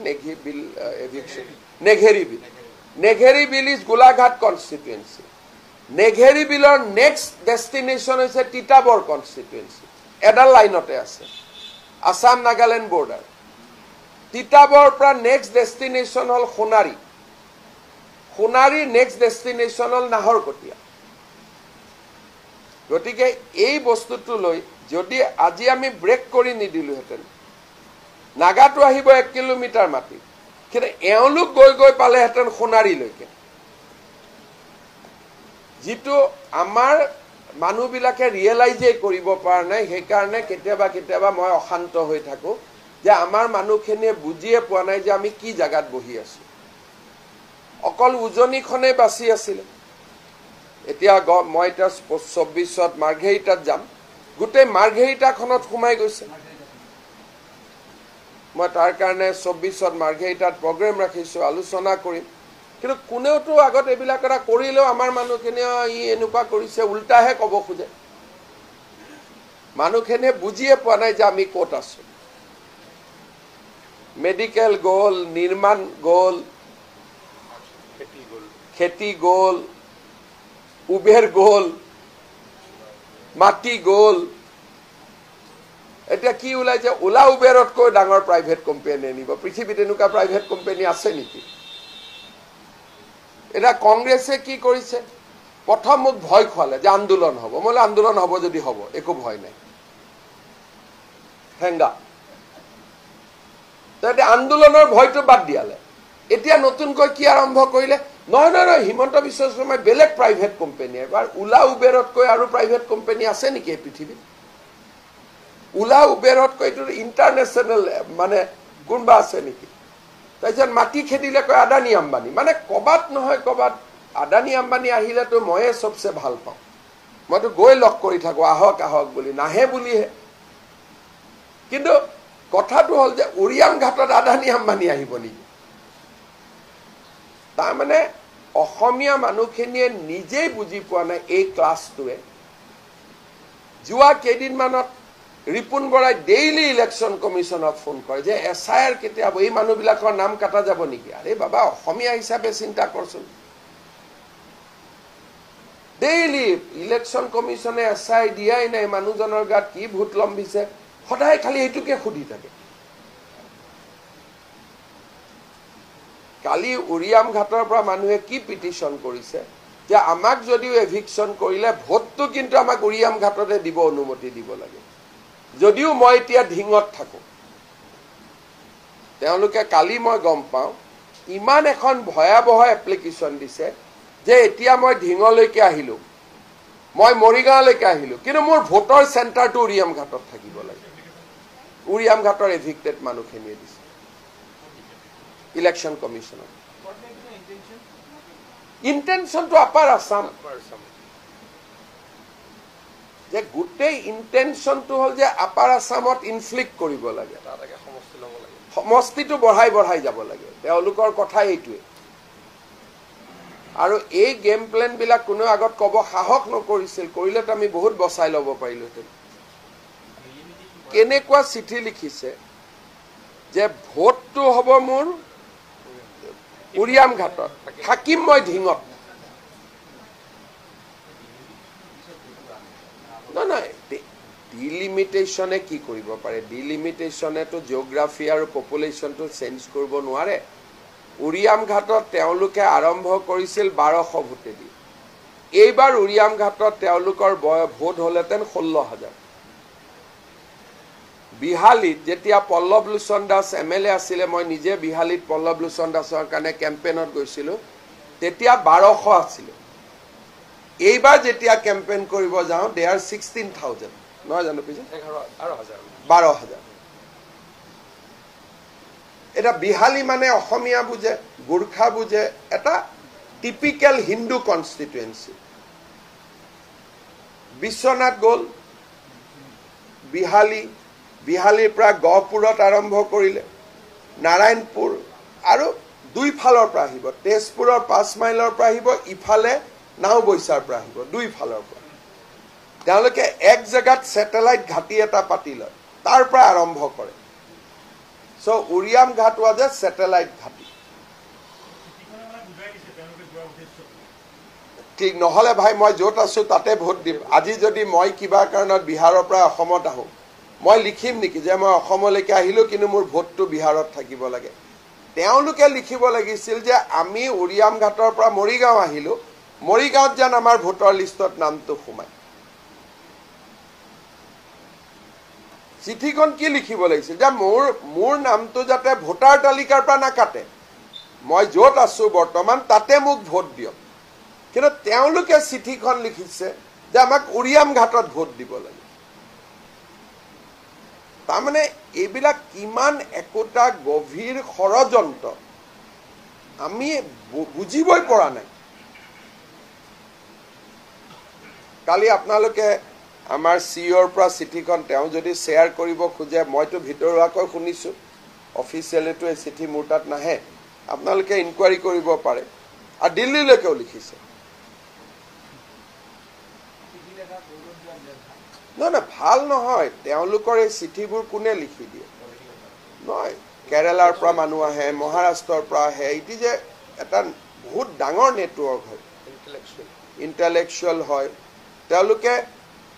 নেঘি বিল এভিকশন নেঘেৰি বিল ইজ গোলাঘাট কনস্টিটুৱেন্সি নেঘেৰি বিলৰ নেক্সট ডেষ্টিনেশ্যন হৈছে তিতাবৰ কনস্টিটুৱেন্সি এডাল লাইনতে আছে আসাম নাগালেণ্ড বৰ্ডাৰ তিতাবৰ পৰা নেক্সট ডেষ্টিনেশ্যন হল সোণাৰী নেক্সট ডেষ্টিনেশ্যন হল নাহৰকটীয়া গতিকে এই বস্তুটো লৈ যদি আজি আমি ব্ৰেক কৰি নিদিলোহেঁতেন নাগাটো আহিব 1 কিলোমিটাৰ মাটি কিন্তু এওঁলোক গৈ পালেহেঁতেন সোণাৰীলৈকে যিটো আমাৰ মানুহবিলাকে ৰিয়েলাইজেই কৰিব পৰা নাই সেইকাৰণে কেতিয়াবা মই অশান্ত হৈ থাকো যে আমাৰ মানুহখিনিয়ে বুজিয়ে পোৱা নাই যে আমি কি জাগাত বহি আছো অকল উজনিখনে বাছি আছিলে এতিয়া মই এটা 24ত মাৰ্ঘেৰিটাত যাম গোটেই মাৰ্ঘেৰিটাখনত সোমাই গৈছে মই তাৰ কাৰণে 24ত মাৰ্ঘেৰিটাত প্ৰগ্ৰেম ৰাখিছো আলোচনা কৰিম কিন্তু কোনেওতো আগত এইবিলাক এটা কৰিলেও আমাৰ মানুহখিনিয়ে ই এনেকুৱা কৰিছে উল্টাহে ক'ব খোজে মানুহখিনিয়ে বুজিয়ে পোৱা নাই যে আমি ক'ত আছো মেডিকেল গ'ল নিৰ্মাণ গ'ল খেতি গ'ল উবেৰ গ'ল মাটি গ'ল এতিয়া কি ওলাইছে ওলা উবেৰতকৈ ডাঙৰ প্ৰাইভেট কোম্পানী আনিব পৃথিৱীত এনেকুৱা প্ৰাইভেট কোম্পানী আছে নেকি এটা কংগ্ৰেছে কি কৰিছে প্ৰথম মোক ভয় খুৱালে যে আন্দোলন হ'ব মই আন্দোলন হ'ব যদি হ'ব একো ভয় নাই হেংগা তাতে আন্দোলনৰ ভয়টো বাদ দিয়ালে এতিয়া নতুনকৈ কি আৰম্ভ কৰিলে নহয় হিমন্ত বিশ্ব শৰ্মাই বেলেগ প্ৰাইভেট কোম্পানী এবাৰ ওলা উবেৰতকৈ আৰু প্ৰাইভেট কোম্পানী আছে নেকি এই পৃথিৱীত ওলা উবেৰতকৈ এইটো ইণ্টাৰনেশ্যনেল মানে কোনবা আছে নেকি তাৰপিছত মাটি খেদিলে কয় আদানী আম্বানী মানে কবাত নহয় কবাত আদানী আম্বানী আহিলেতো ময়ে সবচে ভাল পাওঁ মইতো গৈ লগ কৰি থাকো আহক বুলি নাহে বুলিহে কিন্তু কথাটো হল যে উৰিয়াম ঘাটত আদানী আম্বানী আহিব নেকি তাৰ মানে অসমীয়া মানুহখিনিয়ে নিজেই বুজি পোৱা নাই এই ক্লাছটোৱে যোৱা কেইদিনমানত ৰিপুন বৰাই ডেইলি ইলেকশ্যন কমিশনক ফোন কৰে যে এছআইআৰ কেতিয়া হ'ব এই মানুহবিলাকৰ নাম কাটা যাব নেকি আৰে বাবা অসমীয়া হিচাপে চিন্তা কৰচোন ডেইলি ইলেকশ্যন কমিশনে এছআই দিয়াই নাই মানুহজনৰ গাত কি ভূত লম্বিছে সদায় খালি এইটোকে সুধি থাকে কালি উৰিয়াম ঘাটৰ পৰা মানুহে কি পিটিশন কৰিছে যে আমাক যদিও এভিকশন কৰিলে ভোটটো কিন্তু আমাক উৰিয়াম ঘাটতে দিব অনুমতি দিব লাগে যদিও মই এতিয়া ঢিঙত থাকো তেওঁলোকে কালি মই গম পাওঁ ইমান এখন ভয়াবহ এপ্লিকেশন দিছে যে এতিয়া মই ঢিঙলৈকে আহিলো মই মৰিগাঁৱলৈকে আহিলো কিন্তু মোৰ ভোটৰ চেণ্টাৰটো উৰিয়াম ঘাটত থাকিব লাগে উৰিয়াম ঘাটৰ এভিক্টেড মানুহখিনিয়ে দিছে ইলেকশ্যন কমিশনৰ ইণ্টেনশ্যনটো আপাৰ আছাম যে গোটেই ইণ্টেনশ্যনটো হল যে আপাৰ আছামত ইনফ্লিক্ট কৰিব লাগে সমষ্টিটো বঢ়াই যাব লাগে তেওঁলোকৰ কথা এইটোৱে আৰু এই গেম প্লেন বিলাক কোনেও আগত ক'ব সাহস নকৰিছিল কৰিলেতো আমি বহুত বচাই ল'ব পাৰিলোহেঁতেন কেনেকুৱা চিঠি লিখিছে যে ভোটটো হ'ব মোৰ উৰিয়াম ঘাটত থাকিম মই ঢিঙত নহয় ডিলিমিটেশ্যনে কি কৰিব পাৰে ডিলিমিটেশ্যনেতো জিঅ'গ্ৰাফি আৰু পপুলেশ্যনটো চেঞ্জ কৰিব নোৱাৰে উৰিয়াম ঘাটত তেওঁলোকে আৰম্ভ কৰিছিল 1200 ভোটেদি এইবাৰ উৰিয়াম ঘাটত তেওঁলোকৰ ভোট হলহেঁতেন 16,000 বিহালীত যেতিয়া পল্লৱ লোচন দাস এমএলএ আছিলে মই নিজে বিহালীত পল্লৱ লোচন দাসৰ কাৰণে কেম্পেইনত গৈছিলো তেতিয়া 1200 আছিল এইবাৰ যেতিয়া কেম্পেইন কৰিব যাওঁ দে আৰ 16,000 নহয় জানো পিছে 12,000 এটা বিহালী মানে অসমীয়া বুজে গোৰ্খা বুজে এটা টিপিক্যাল হিন্দু কনস্টিটুৱেঞ্চি বিশ্বনাথ গ'ল বিহালীৰ পৰা গহপুৰত আৰম্ভ কৰিলে নাৰায়ণপুৰ আৰু দুইফালৰ পৰা আহিব তেজপুৰৰ 5 মাইলৰ পৰা আহিব ইফালে নাওবৈচাৰ পৰা আহিব দুইফালৰ পৰা তেওঁলোকে এক জাগাত স্যাটেলাইট ঘাটি এটা পাতি লয় তাৰ পৰা আৰম্ভ কৰে সো উৰিয়াম ঘাট was a satellite ঘাটি ঠিক নহলে ভাই মই য'ত আছো তাতে ভোট দিম আজি যদি মই কিবা কাৰণত বিহাৰৰ পৰা অসমত আহো মই লিখিম নেকি যে মই অসমলৈকে আহিলো কিন্তু মোৰ ভোটটো বিহাৰত থাকিব লাগে তেওঁলোকে লিখিব লাগিছিল যে আমি উৰিয়াম ঘাটৰ পৰা মৰিগাঁও আহিলো মৰিগাঁৱত যেন আমাৰ ভোটৰ লিষ্টত নামটো সোমায় চিঠিখন কি লিখিব লাগিছিল যে মোৰ নামটো যাতে ভোটাৰ তালিকাৰ পৰা নাকাটে মই য'ত আছো বৰ্তমান তাতে মোক ভোট দিয়ক কিন্তু তেওঁলোকে চিঠিখন লিখিছে যে আমাক উৰিয়াম ঘাটত ভোট দিব লাগে তাৰমানে এইবিলাক কিমান একোটা গভীৰ ষড়যন্ত্ৰ আমি বুজিবই পৰা নাই কালি আপোনালোকে আমাৰ সিওৰ পৰা চিঠিখন তেওঁ যদি শেয়াৰ কৰিব খোজে মইতো ভিতৰুৱাকৈ শুনিছো অফিচিয়েলিটো এই চিঠি মোৰ তাত নাহে আপোনালোকে ইনকুৱাৰী কৰিব পাৰে আৰু দিল্লীলৈকেও লিখিছে না ভাল নহয় তেওঁলোকৰ এই চিঠিবোৰ কোনে লিখি দিয়ে নহয় কেৰালাৰ পৰা মানুহ আহে মহাৰাষ্ট্ৰৰ পৰা আহে এটি যে এটা বহুত ডাঙৰ নেটৱৰ্ক হয় ইন্টেলেকচুৱেল হয় তেওঁলোকে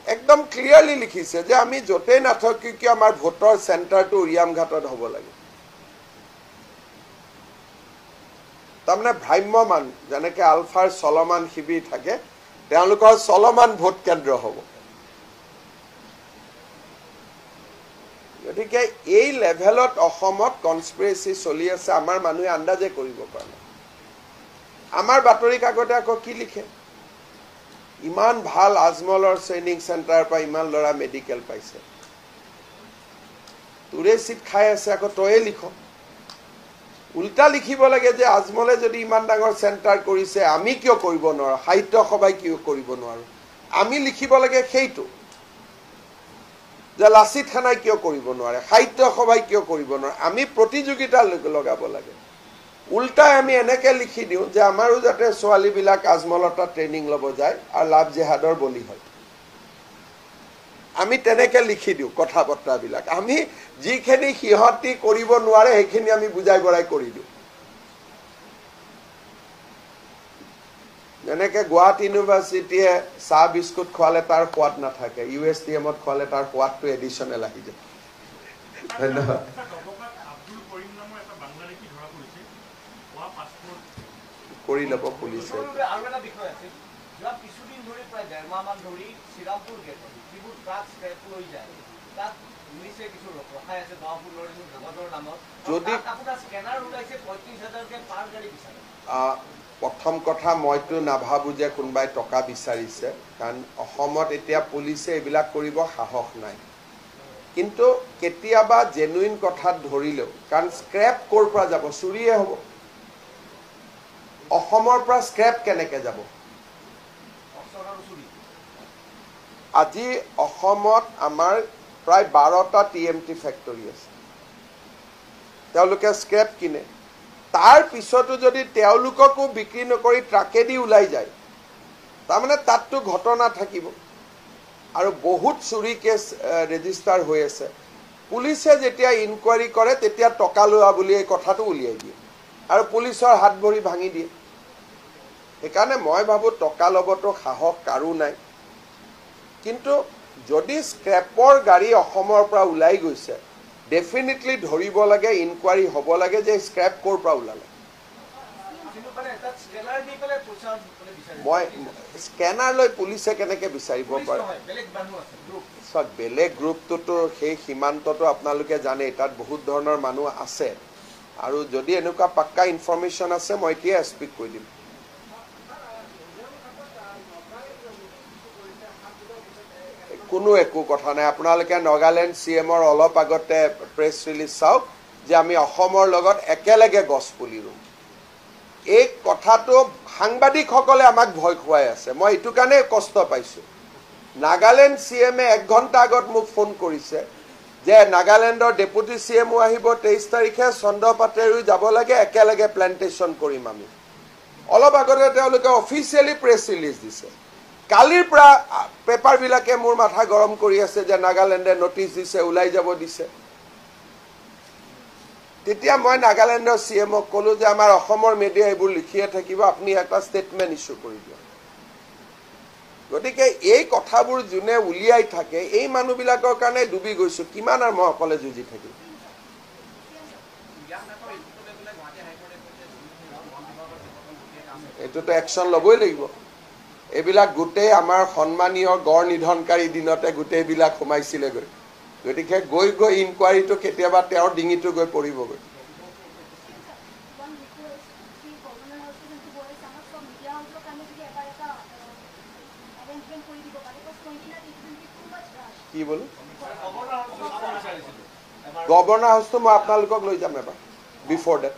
একদম ক্লিয়াৰলি লিখিছে যে আমি য'তেই নাথাকি কিয় আমাৰ ভোটৰ চেণ্টাৰটো উৰিয়াম ঘাটত হ'ব লাগে তাৰমানে ভ্ৰাম্যমান যেনেকে আলফাৰ চলমান শিবিৰ থাকে তেওঁলোকৰ চলমান ভোট কেন্দ্ৰ হ'ব গতিকে এই লেভেলত অসমত কনস্পিৰেচি চলি আছে আমাৰ মানুহে আন্দাজে কৰিব পৰা নাই আমাৰ বাতৰি কাকতে আকৌ কি লিখে ইমান ভাল আজমলৰ ট্ৰেইনিং চেণ্টাৰ পৰা ইমান লৰা মেডিকেল পাইছে তোৰে চিট খাই আছে আকৌ তয়ে লিখ উল্টা লিখিব লাগে যে আজমলে যদি ইমান ডাঙৰ চেণ্টাৰ কৰিছে আমি কিয় কৰিব নোৱাৰো সাহিত্য সভাই কিয় কৰিব নোৱাৰো আমি লিখিব লাগে সেইটো যে লাচিত খানাই কিয় কৰিব নোৱাৰে সাহিত্য সভাই কিয় কৰিব নোৱাৰে আমি প্ৰতিযোগিতা লগাব লাগে উল্টা আমি এনেকে লিখি দিওঁ যে আমাৰো যাতে ছোৱালীবিলাক আজমলতা ট্ৰেইনিং ল'ব যায় আৰু লাভ জেহাদৰ বলি হয় আমি তেনেকে লিখি দিওঁ কথা বতৰাবিলাক আমি যিখিনি সিহঁতি কৰিব নোৱাৰে সেইখিনি আমি বুজাই বঢ়াই কৰি দিওঁ যেনেকে গুৱাহাটী ইউনিভাৰ্চিটিয়ে চাহ বিস্কুট খোৱালে তাৰ সোৱাদ নাথাকে USTMত খোৱালে তাৰ সোৱাদটো এডিশ্যনেল আহি যায় ধন্যবাদ কৰি ল'ব পুলিচে আৰু এটা বিষয় আছে যোৱা কিছুদিন ধৰি প্ৰায় 1.5 মাহমান ধৰি শ্ৰীৰামপুৰ গেটত যিবোৰ ট্ৰাক স্ক্ৰেপ লৈ যায় তাত পুলিচে কিছু ৰখাই আছে গাঁওখনৰ জগতৰ নামত যদি আপোনাৰ স্কেনাৰ ওলাইছে 35,000কে পাৰ গাড়ী বিচাৰে প্ৰথম কথা মইতো নাভাবো যে কোনোবাই টকা বিচাৰিছে কাৰণ অসমত এতিয়া পুলিচে এইবিলাক কৰিব সাহস নাই কিন্তু কেতিয়াবা জেনুইন কথাত ধৰিলেও কাৰণ স্ক্ৰেপ ক'ৰ পৰা যাব চুৰিয়ে হ'ব অসমৰ পৰা স্ক্ৰেপ কেনেকে যাব আজি অসমত আমাৰ প্ৰায় 12টা TMT ফেক্টৰী আছে তেওঁলোকে স্ক্ৰেপ কিনে তাৰ পিছতো যদি তেওঁলোককো বিক্ৰী নকৰি ট্ৰাকেদি ওলাই যায় তাৰমানে তাততো ঘটনা থাকিব আৰু বহুত চুৰি কেছ ৰেজিষ্টাৰ হৈ আছে পুলিচে যেতিয়া ইনকুৱাৰী কৰে তেতিয়া টকা লোৱা বুলি এই কথাটো উলিয়াই দিয়ে আৰু পুলিচৰ হাত ভৰি ভাঙি দিয়ে সেইকাৰণে মই ভাবো টকা লবতো সাহস কাৰো নাই কিন্তু যদি স্ক্ৰেপৰ গাড়ী অসমৰ পৰা ওলাই গৈছে ডেফিনেটলি ধৰিব লাগে ইনকুৱাৰী হ'ব লাগে যে স্ক্ৰেপ ক'ৰ পৰা ওলালে মই স্কেনাৰ লৈ পুলিচে কেনেকে বিচাৰিব পাৰে বেলেগ গ্ৰুপটোতো সেই সীমান্তটো আপোনালোকে জানে তাত বহুত ধৰণৰ মানুহ আছে আৰু যদি এনেকুৱা পাক্কা ইনফৰমেশ্যন আছে মই এতিয়া স্পীক কৰি দিম কোনো একো কথা নাই আপোনালোকে নাগালেণ্ড CMৰ অলপ আগতে প্ৰেছ ৰিলিজ চাওক যে আমি অসমৰ লগত একেলগে গছ পুলি ৰুম এই কথাটো সাংবাদিকসকলে আমাক ভয় খুৱাই আছে। মই এইটো কাৰণে কষ্ট পাইছোঁ। নাগালেণ্ড CM-এ 1 ঘণ্টা আগত মোক ফোন কৰিছে যে নাগালেণ্ডৰ ডেপুটি CM-ও আহিব 23 তাৰিখে, চন্দ্ৰপাটেৰো যাব লাগে, একেলগে প্লেণ্টেশ্যন কৰিম আমি। অলপ আগতে তেওঁলোকে অফিচিয়েলি প্ৰেছ ৰিলিজ দিছে। কালিৰ পৰা পেপাৰবিলাকে মোৰ মাথা গৰম কৰি আছে যে নাগালেণ্ডে নটিচ দিছে, ওলাই যাব দিছে। তেতিয়া মই নাগালেণ্ডৰ CM-ক ক'লোঁ যে আমাৰ অসমৰ মিডিয়া এইবোৰ লিখিয়ে থাকিব, আপুনি এটা ষ্টেটমেণ্ট ইছ্যু কৰি দিয়ক। গতিকে এই কথাবোৰ যোনে উলিয়াই থাকে, এই মানুহবিলাকৰ কাৰণে ডুবি গৈছোঁ। কিমান আৰু মই অকলে যুঁজি থাকিম? এইটোতো একশ্যন ল'বই লাগিব। এইবিলাক গোটেই আমাৰ সন্মানীয় গড় নিধনকাৰী দিনতে গোটেইবিলাক সোমাইছিলেগৈ। গতিকে গৈ গৈ ইনকুৱাৰীটো কেতিয়াবা তেওঁৰ ডিঙিটো গৈ পৰিবগৈ। কি বোলো? গভৰ্ণৰ হাউচটো মই আপোনালোকক লৈ যাম এবাৰ, বিফৰ ডেট।